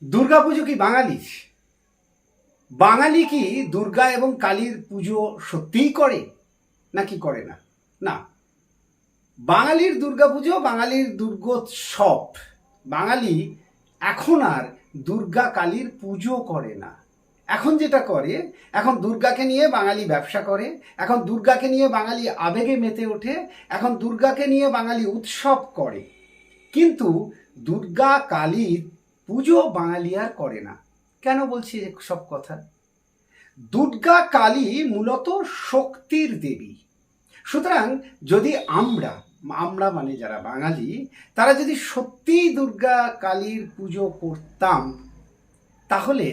দুর্গাপুজো কি বাঙালির? বাঙালি কি দুর্গা এবং কালীর পুজো সত্যিই করে নাকি করে না? না, বাঙালির দুর্গাপুজো, বাঙালির দুর্গোৎসব। বাঙালি এখন আর দুর্গা কালীর পুজো করে না। এখন যেটা করে, এখন দুর্গাকে নিয়ে বাঙালি ব্যবসা করে, এখন দুর্গাকে নিয়ে বাঙালি আবেগে মেতে ওঠে, এখন দুর্গাকে নিয়ে বাঙালি উৎসব করে। কিন্তু দুর্গা কালীর পুজো বাঙালি আর করে না। কেন বলছি সব কথা? দুর্গা কালী মূলত শক্তির দেবী। সুতরাং যদি আমরা আমরা মানে যারা বাঙালি, তারা যদি সত্যিই দুর্গা কালীর পুজো করতাম, তাহলে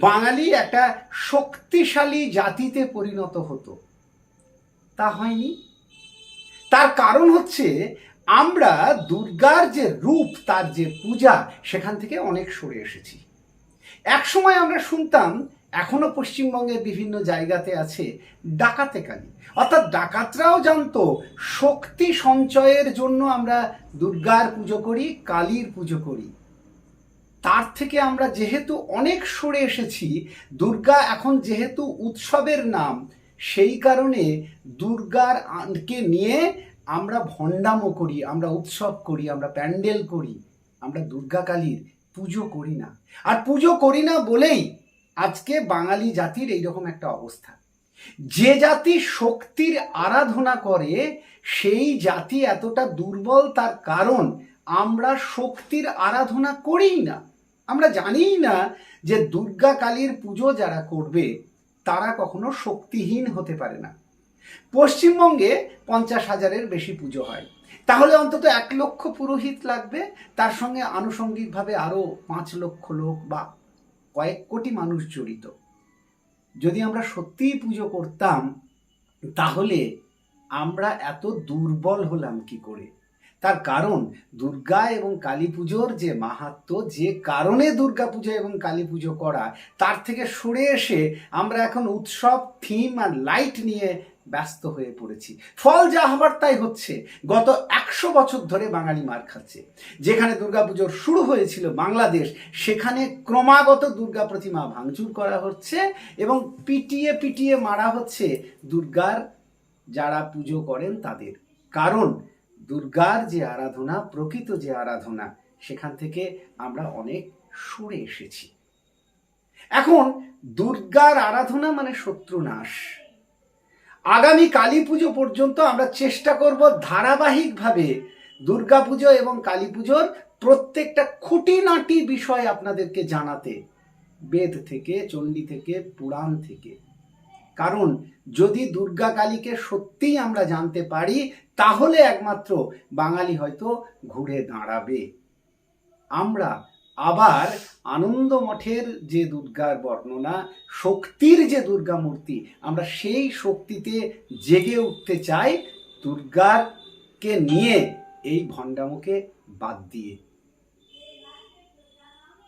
বাঙালি একটা শক্তিশালী জাতিতে পরিণত হতো। তা হয়নি। তার কারণ হচ্ছে আমরা দুর্গার যে রূপ, তার যে পূজা, সেখান থেকে অনেক সরে এসেছি। এক সময় আমরা শুনতাম, এখনো পশ্চিমবঙ্গের বিভিন্ন জায়গাতে আছে ডাকাতে কালী, অর্থাৎ ডাকাতরাও জানতো শক্তি সঞ্চয়ের জন্য আমরা দুর্গার পুজো করি, কালীর পুজো করি। তার থেকে আমরা যেহেতু অনেক সরে এসেছি, দুর্গা এখন যেহেতু উৎসবের নাম, সেই কারণে দুর্গার কে নিয়ে আমরা ভণ্ডামো করি, আমরা উৎসব করি, আমরা প্যান্ডেল করি, আমরা দুর্গা কালীর পুজো করি না। আর পুজো করি না বলেই আজকে বাঙালি জাতির এইরকম একটা অবস্থা। যে জাতি শক্তির আরাধনা করে সেই জাতি এতটা দুর্বল, তার কারণ আমরা শক্তির আরাধনা করিই না। আমরা জানিই না যে দুর্গা কালীর পুজো যারা করবে তারা কখনো শক্তিহীন হতে পারে না। পশ্চিমবঙ্গে 50,000-এর বেশি পুজো হয়, তাহলে অন্তত 1 লক্ষ পুরোহিত লাগবে, তার সঙ্গে আনুষঙ্গিকভাবে আরও 5 লক্ষ লোক বা কয়েক কোটি মানুষ জড়িত। যদি আমরা সত্যিই পুজো করতাম, তাহলে আমরা এত দুর্বল হলাম কি করে? তার কারণ দুর্গা এবং কালী পুজোর যে মাহাত্ম্য, যে কারণে দুর্গা পুজো এবং কালী পুজো করা, তার থেকে সরে এসে আমরা এখন উৎসব, থিম আর লাইট নিয়ে ব্যস্ত হয়ে পড়েছি। ফল যা হবার তাই হচ্ছে। গত 100 বছর ধরে বাঙালি মার খাচ্ছে। যেখানে দুর্গাপুজোর শুরু হয়েছিল বাংলাদেশ, সেখানে ক্রমাগত দুর্গা প্রতিমা ভাঙচুর করা হচ্ছে এবং পিটিয়ে পিটিয়ে মারা হচ্ছে দুর্গার যারা পুজো করেন তাদের। কারণ দুর্গার যে আরাধনা, প্রকৃত যে আরাধনা, সেখান থেকে আমরা অনেক সরে এসেছি। এখন দুর্গার আরাধনা মানে শত্রুনাশ। আগামী কালী পুজো পর্যন্ত আমরা চেষ্টা করব ধারাবাহিকভাবে দুর্গা পুজো এবং কালী পুজোর প্রত্যেকটা খুঁটিনাটি বিষয় আপনাদেরকে জানাতে, বেদ থেকে, চণ্ডী থেকে, পুরাণ থেকে। কারণ যদি দুর্গা কালীকে সত্যিই আমরা জানতে পারি, তাহলে একমাত্র বাঙালি হয়তো ঘুরে দাঁড়াবে। আমরা আবার আনন্দ মঠের যে দুর্গার বর্ণনা, শক্তির যে দুর্গা মূর্তি, আমরা সেই শক্তিতে জেগে উঠতে চাই, দুর্গাকে নিয়ে এই ভণ্ডামোকে বাদ দিয়ে।